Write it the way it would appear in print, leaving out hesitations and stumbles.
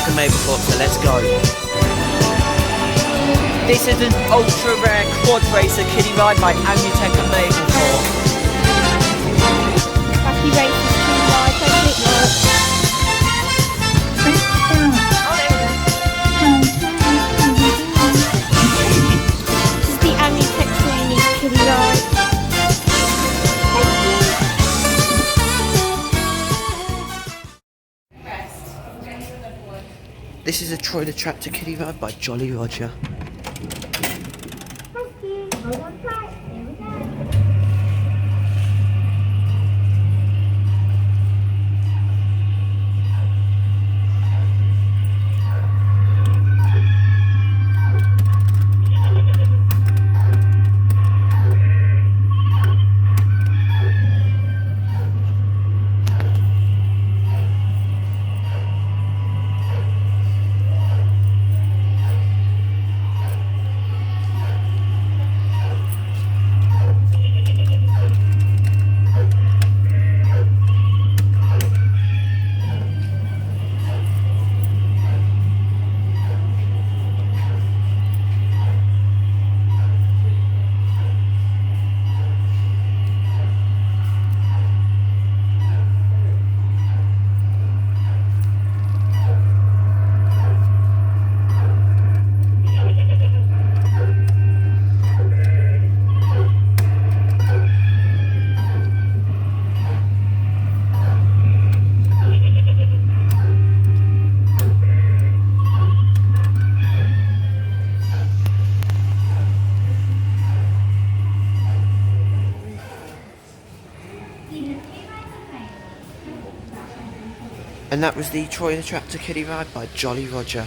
and Maplecroft, so let's go. This is an ultra rare quad racer kiddie ride by Amutech and Maplecroft. Wacky races kiddie ride, don't it work? This is the Amutech Sweeney's kiddie ride. This is a Troy the Tractor kiddie ride by Jolly Roger. And that was the Troy the Tractor kiddie ride by Jolly Roger.